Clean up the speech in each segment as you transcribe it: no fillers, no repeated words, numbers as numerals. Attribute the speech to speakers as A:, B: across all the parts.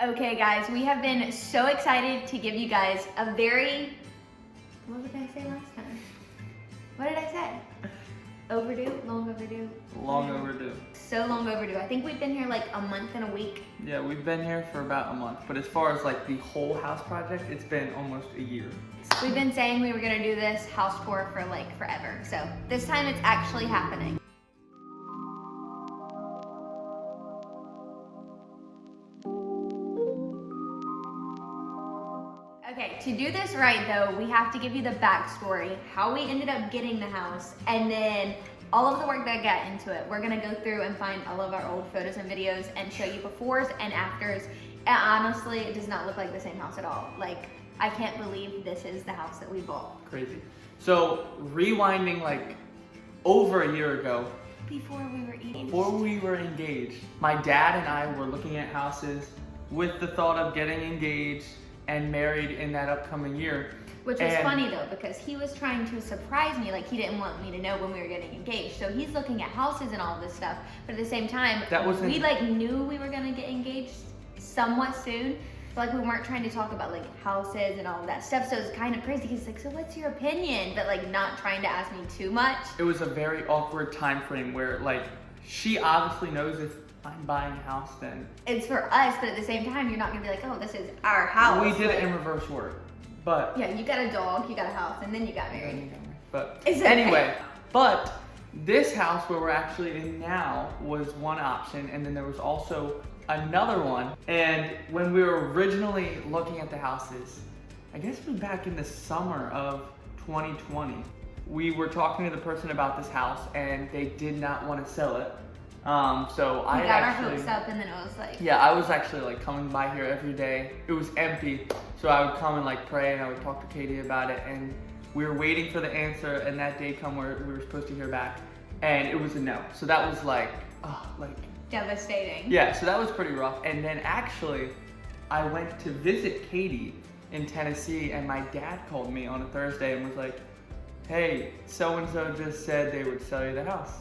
A: Okay guys, we have been so excited to give you guys a very, what did I say last time? What did I say? Overdue? Long overdue?
B: Long overdue.
A: So long overdue. I think we've been here like a month and a week.
B: Yeah, we've been here for about a month, but as far as like the whole house project, it's been almost a year.
A: We've been saying we were gonna do this house tour for like forever. So this time it's actually happening. Okay, to do this right though, we have to give you the backstory, how we ended up getting the house, and then all of the work that got into it. We're gonna go through and find all of our old photos and videos and show you befores and afters. And honestly, it does not look like the same house at all. Like, I can't believe this is the house that we bought.
B: Crazy. So, rewinding like over a year ago,
A: Before we were engaged,
B: my dad and I were looking at houses with the thought of getting engaged and married in that upcoming year.
A: Which was funny though, because he was trying to surprise me, like he didn't want me to know when we were getting engaged. So he's looking at houses and all this stuff, but at the same time, we like knew we were gonna get engaged somewhat soon, but like we weren't trying to talk about like houses and all of that stuff. So it's kind of crazy. He's like, so what's your opinion? But like not trying to ask me too much.
B: It was a very awkward time frame where like she obviously knows if I'm buying a house, then
A: it's for us, but at the same time, you're not gonna be like, oh, this is our house.
B: We did it in reverse order. But
A: yeah, you got a dog, you got a house, and then you got married.
B: But anyway, but this house where we're actually in now was one option, and then there was also another one. And when we were originally looking at the houses, I guess it was back in the summer of 2020, we were talking to the person about this house, and they did not want to sell it. So I
A: got our hopes up, and then it was like,
B: yeah, I was actually like coming by here every day. It was empty, so I would come and like pray, and I would talk to Katie about it, and we were waiting for the answer, and that day come where we were supposed to hear back, and it was a no. So that was like,
A: devastating.
B: Yeah, so that was pretty rough. And then actually, I went to visit Katie in Tennessee, and my dad called me on a Thursday and was like, hey, so-and-so just said they would sell you the house.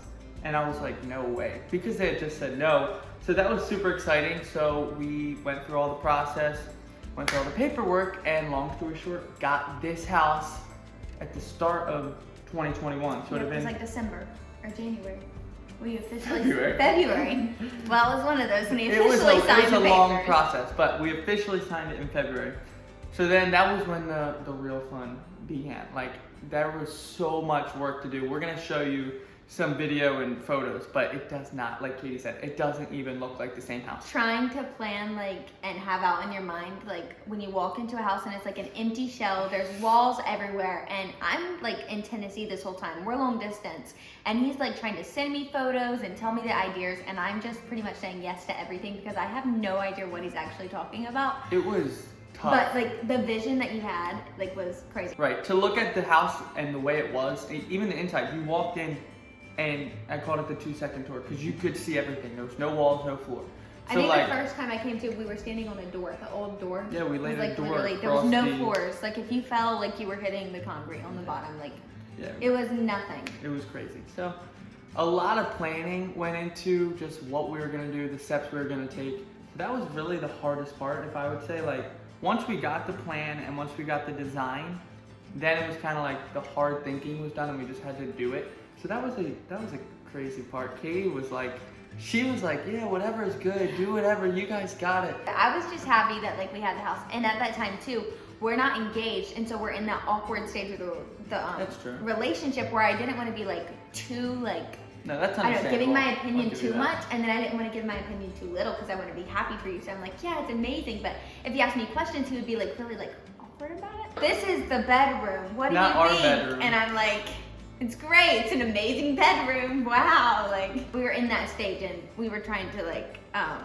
B: And I was like, no way, because they had just said no. So that was super exciting. So we went through all the process, went through all the paperwork, and long story short, got this house at the start of 2021. So
A: yeah, it was like December or January. We officially
B: February.
A: Well, it was one of those when we officially signed the papers.
B: It was a long process, but we officially signed it in February. So then that was when the real fun began. Like, there was so much work to do. We're gonna show you some video and photos, but it does not, like Katie said, it doesn't even look like the same house.
A: Trying to plan like and have out in your mind like when you walk into a house and it's like an empty shell, there's walls everywhere, and I'm like in Tennessee this whole time, we're long distance, and he's like trying to send me photos and tell me the ideas, and I'm just pretty much saying yes to everything because I have no idea what he's actually talking about.
B: It was tough.
A: But like the vision that you had like was crazy.
B: Right, to look at the house and the way it was, even the inside, you walked in, and I called it the 2-second tour because you could see everything. There was no walls, no floor.
A: So I think like, the first time I came to, we were standing on a door, the old door.
B: Yeah, we laid a door
A: literally, there was no floors. Like if you fell, like you were hitting the concrete on the bottom. Like it was nothing.
B: It was crazy. So a lot of planning went into just what we were gonna do, the steps we were gonna take. So that was really the hardest part, if I would say. Like once we got the plan and once we got the design, then it was kind of like the hard thinking was done and we just had to do it. So that was a crazy part. Katie was like, yeah, whatever is good, do whatever, you guys got it.
A: I was just happy that like we had the house, and at that time too, we're not engaged, and so we're in that awkward stage of the
B: That's true.
A: relationship where I didn't want to be like too like,
B: no, that's
A: I don't know, giving my opinion too much, and then I didn't want to give my opinion too little because I want to be happy for you. So I'm like, yeah, it's amazing, but if you ask me questions, he would be like really like awkward about it. This is the bedroom. What do you think?
B: Not our bedroom.
A: And I'm like, it's great, it's an amazing bedroom, wow. Like, we were in that stage and we were trying to like, I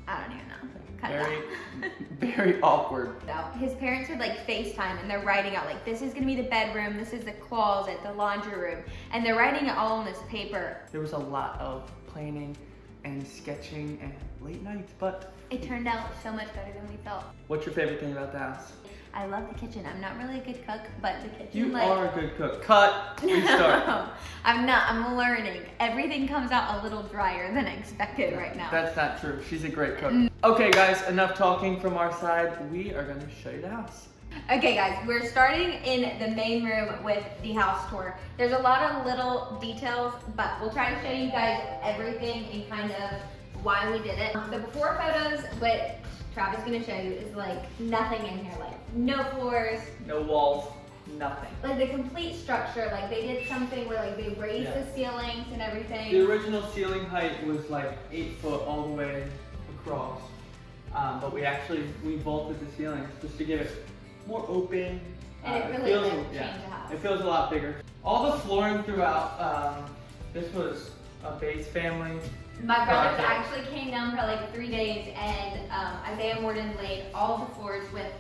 A: don't even know.
B: Very awkward.
A: His parents would like FaceTime and they're writing out like, this is gonna be the bedroom, this is the closet, the laundry room, and they're writing it all on this paper.
B: There was a lot of planning and sketching and late nights, but
A: it turned out so much better than we thought.
B: What's your favorite thing about the house?
A: I love the kitchen. I'm not really a good cook, but the kitchen.
B: You are a good cook. Cut. Restart.
A: No, I'm not. I'm learning. Everything comes out a little drier than I expected right now.
B: That's not true. She's a great cook. Okay guys, enough talking from our side. We are gonna show you the house.
A: Okay guys, we're starting in the main room with the house tour. There's a lot of little details, but we'll try to show you guys everything and kind of why we did it. The before photos, what Travis is gonna show you is like nothing in here, like no floors,
B: no walls, nothing.
A: Like the complete structure, like they did something where like they raised the ceilings and everything.
B: The original ceiling height was like 8 foot all the way across, but we vaulted the ceilings just to give it more open.
A: And it really did change the house.
B: It feels a lot bigger. All the flooring throughout, this was a base family.
A: My brothers actually came down for like 3 days, and Isaiah Morden laid all the floors with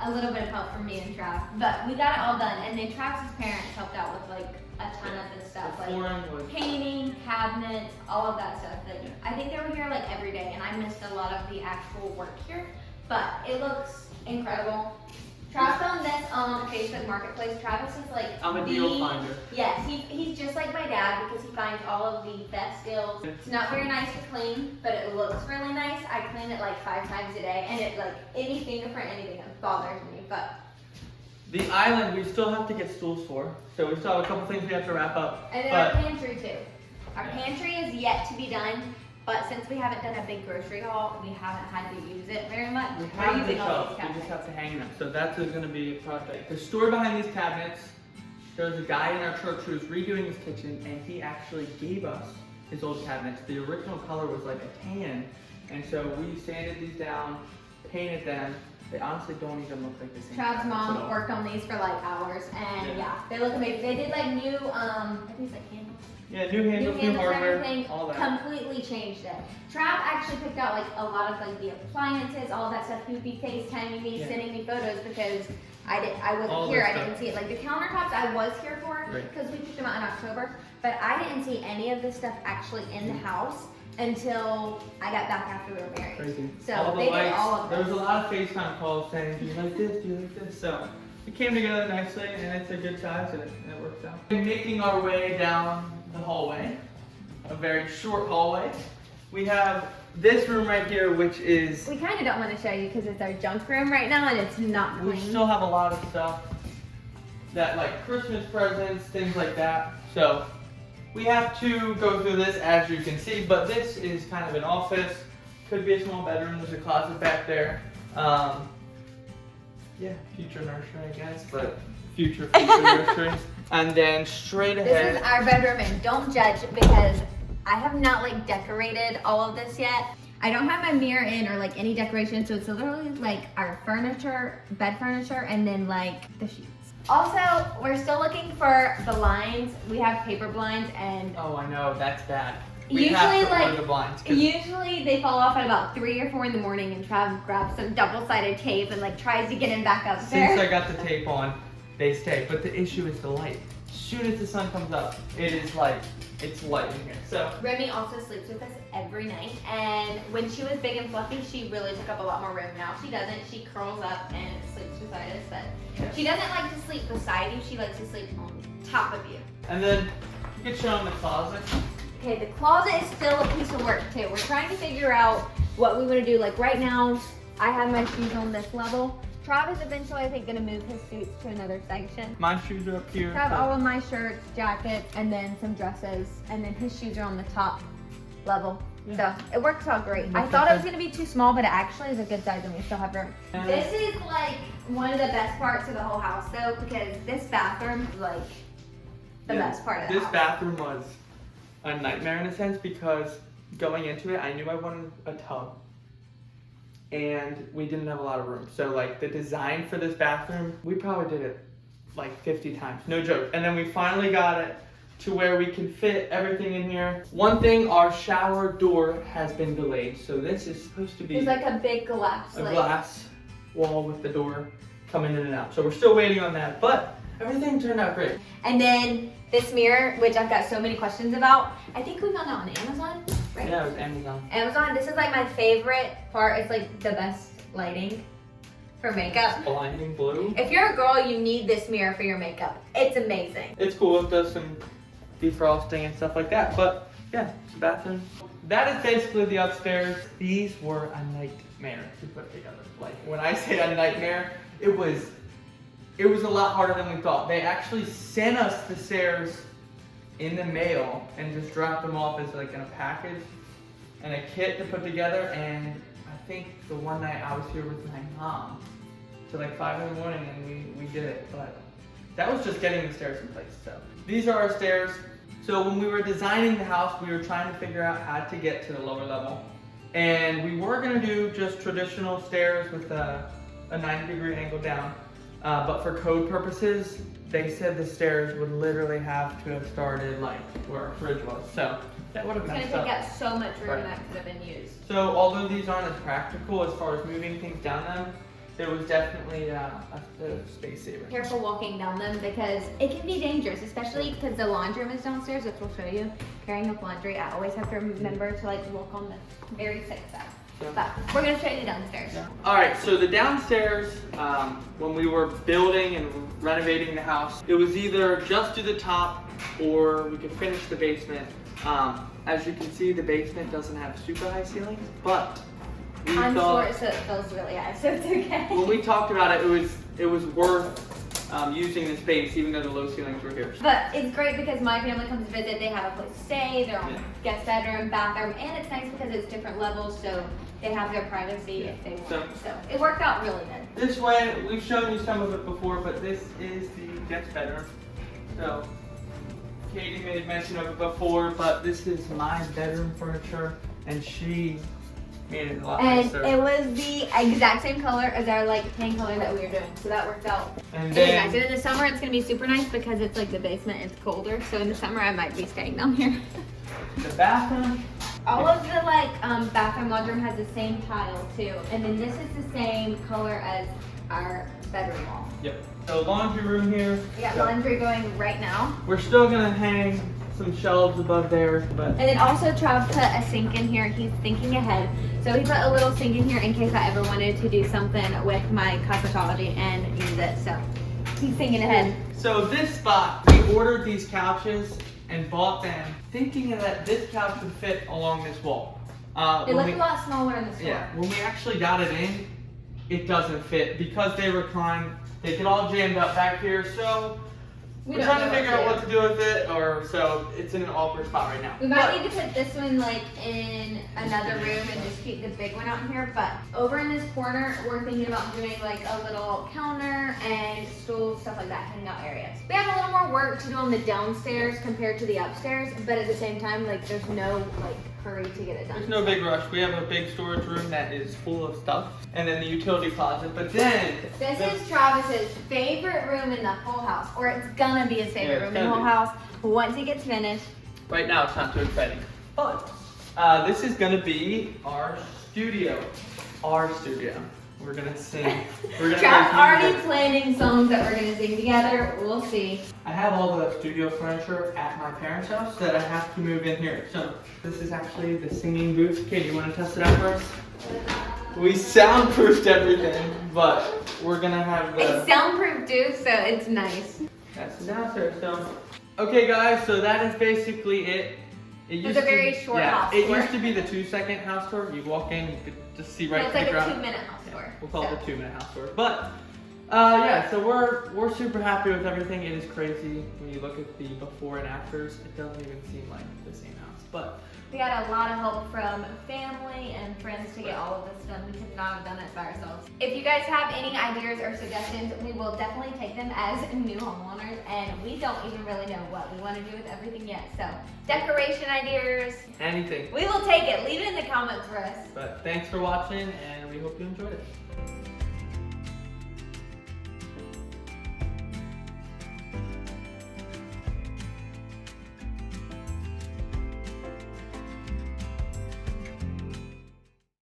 A: a little bit of help from me and Trav. But we got it all done, and then Travis's parents helped out with like a ton of this stuff, like painting, cabinets, all of that stuff. Like, I think they were here like every day, and I missed a lot of the actual work here, but it looks incredible. Travis found this on Facebook Marketplace. Travis is like
B: I'm a deal finder.
A: Yes, he's just like my dad because he finds all of the best deals. It's not very nice to clean, but it looks really nice. I clean it like 5 times a day, and it like any fingerprint, anything bothers me. But
B: the island, we still have to get stools for, so we still have a couple things we have to wrap up.
A: And then our pantry too. Our pantry is yet to be done. But since we haven't done a big grocery haul, we haven't had to use it very much.
B: We have the shelves, we just have to hang them. So that's going to be a project. The story behind these cabinets, there was a guy in our church who was redoing his kitchen, and he actually gave us his old cabinets. The original color was like a tan, and so we sanded these down, painted them. They honestly don't even look like the same.
A: Trav's mom worked on these for like hours, and they look amazing. They did like new, I think it's like candles.
B: Yeah, new handles, new hardware,
A: everything,
B: all that.
A: Completely changed it. Trav actually picked out like a lot of like the appliances, all of that stuff. He would be FaceTiming me, sending me photos because I wasn't here. I didn't see it. Like the countertops I was here for because we picked them out in October, but I didn't see any of this stuff actually in the house until I got back after we were married.
B: Crazy.
A: So they did all of this.
B: There was a lot of FaceTime calls saying, do you like this, do you like this? So it came together nicely, and it's a good size, and it works out. We're making our way down the hallway, a very short hallway. We have this room right here, which is...
A: We kind of don't want to show you because it's our junk room right now, and it's not clean.
B: We still have a lot of stuff that like Christmas presents, things like that. So we have to go through this, as you can see, but this is kind of an office. Could be a small bedroom. There's a closet back there. Yeah, future nursery, I guess, but future nursery. And then straight ahead.
A: This is our bedroom, and don't judge because I have not like decorated all of this yet. I don't have my mirror in or like any decoration, so it's literally like our furniture, bed furniture, and then like the sheets. Also, we're still looking for the blinds. We have paper blinds, and
B: oh, I know, that's bad.
A: Usually they fall off at about 3 or 4 in the morning, and Trav grabs some double-sided tape and like tries to get them back up there.
B: Since I got the tape on, they stay. But the issue is the light. As soon as the sun comes up, it is like, it's light in here. So
A: Remy also sleeps with us every night, and when she was big and fluffy, she really took up a lot more room. Now she doesn't. She curls up and sleeps beside us, but she doesn't like to sleep beside you. She likes to sleep on top of you.
B: And then you can show them the closet.
A: Okay, the closet is still a piece of work too. We're trying to figure out what we want to do. Like right now, I have my shoes on this level. Trav is eventually, I think, going to move his suits to another section.
B: My shoes are up here.
A: I have all of my shirts, jackets, and then some dresses, and then his shoes are on the top level. So it works out great. I thought it was going to be too small, but it actually is a good size, and we still have room. This is like one of the best parts of the whole house, though, because this bathroom is like the best part of the house.
B: This bathroom was a nightmare in a sense because going into it, I knew I wanted a tub. And we didn't have a lot of room. So like the design for this bathroom, we probably did it like 50 times, no joke. And then we finally got it to where we can fit everything in here. One thing, our shower door has been delayed. So this is supposed to be
A: it's like a big glass.
B: Glass wall with the door coming in and out. So we're still waiting on that, but everything turned out great.
A: And then this mirror, which I've got so many questions about, I think we found it on Amazon, right?
B: Yeah, it was Amazon.
A: Amazon, this is like my favorite part. It's like the best lighting for makeup.
B: It's blinding blue.
A: If you're a girl, you need this mirror for your makeup. It's amazing.
B: It's cool, it does some defrosting and stuff like that, but yeah, it's a bathroom. that is basically the upstairs. These were a nightmare to put together. Like when I say a nightmare, it was a lot harder than we thought. They actually sent us the stairs in the mail and just dropped them off as like in a package and a kit to put together. And I think the one night I was here with my mom till like 5 in the morning and we did it. But that was just getting the stairs in place. So these are our stairs. So when we were designing the house, we were trying to figure out how to get to the lower level. And we were gonna do just traditional stairs with a 90-degree angle down. But for code purposes, they said the stairs would literally have to have started like where our fridge was. So that would have messed up.
A: It's gonna take up so much room that could have been used.
B: So although these aren't as practical as far as moving things down them, it was definitely a space saver.
A: Careful walking down them because it can be dangerous, especially because the laundry room is downstairs, which we'll show you. Carrying up laundry, I always have to remember to like walk on the very safe side. But we're gonna show you the downstairs.
B: Yeah. All right, so the downstairs, when we were building and renovating the house, it was either just do the top or we could finish the basement. As you can see, the basement doesn't have super high ceilings, but
A: I'm short, so it feels really high, so it's okay.
B: When we talked about it, it was worth using the space, even though the low ceilings were here.
A: But it's great because my family comes to visit, they have a place to stay, their own guest bedroom, bathroom, and it's nice because it's different levels, so they have their privacy if they want. So it worked out really good.
B: This way, we've shown you some of it before, but this is the guest bedroom. So Katie made mention of it before, but this is my bedroom furniture, and she made it a lot nicer.
A: And it was the exact same color as our like tan color that we were doing, so that worked out.
B: And
A: really nice. And in the summer, it's gonna be super nice because it's like the basement is colder. So in the summer, I might be staying down here.
B: The bathroom.
A: All of the like bathroom, laundry room has the same tile too, and then this is the same color as our bedroom wall.
B: Yep. So laundry room here.
A: We got laundry going right now.
B: We're still gonna hang some shelves above there, but.
A: And then also Trav put a sink in here. He's thinking ahead. So he put a little sink in here in case I ever wanted to do something with my cosmetology and use it. So he's thinking ahead.
B: So this spot, we ordered these couches and bought them thinking that this couch would fit along this wall.
A: It looked a lot smaller in the store.
B: Yeah, when we actually got it in, it doesn't fit because they recline. They get all jammed up back here, so we're trying to figure out what to do with it, or so it's in an awkward spot right now.
A: We might need to put this one like in another room and just keep the big one out in here. But over in this corner, we're thinking about doing like a little counter and stool, stuff like that, hanging out areas. We have a little more work to do on the downstairs compared to the upstairs, but at the same time, like there's no like hurry to get it done.
B: There's no big rush. We have a big storage room that is full of stuff, and then the utility closet. But then
A: this is Travis's favorite room in the whole house, or it's gonna be his favorite room in the whole house once it gets finished.
B: Right now, it's not too exciting, but this is gonna be our studio. Our studio. We're gonna sing.
A: Trav's already planning songs that we're gonna sing together. We'll see.
B: I have all the studio furniture at my parents' house that I have to move in here. So this is actually the singing booth. Katie, you want to test it out for us? We soundproofed everything, but we're gonna have the.
A: It's soundproof too, so it's nice.
B: That's the downstairs. So, okay, guys. So that is basically it.
A: It's a very short house
B: tour.
A: tour.
B: It used to be the 2-second house tour. You walk in, you could just see right.
A: It's like a
B: ground.
A: 2-minute house tour.
B: We'll call it a 2-minute house tour. But yeah, so we're super happy with everything. It is crazy when you look at the before and afters. It doesn't even seem like the same house. But
A: we had a lot of help from family and friends to get all of this done. We could not have done it by ourselves. If you guys have any ideas or suggestions, we will definitely take them as new homeowners, and we don't even really know what we want to do with everything yet. So decoration ideas,
B: anything.
A: We will take it. Leave it in the comments for us.
B: But thanks for watching, and we hope you enjoyed it.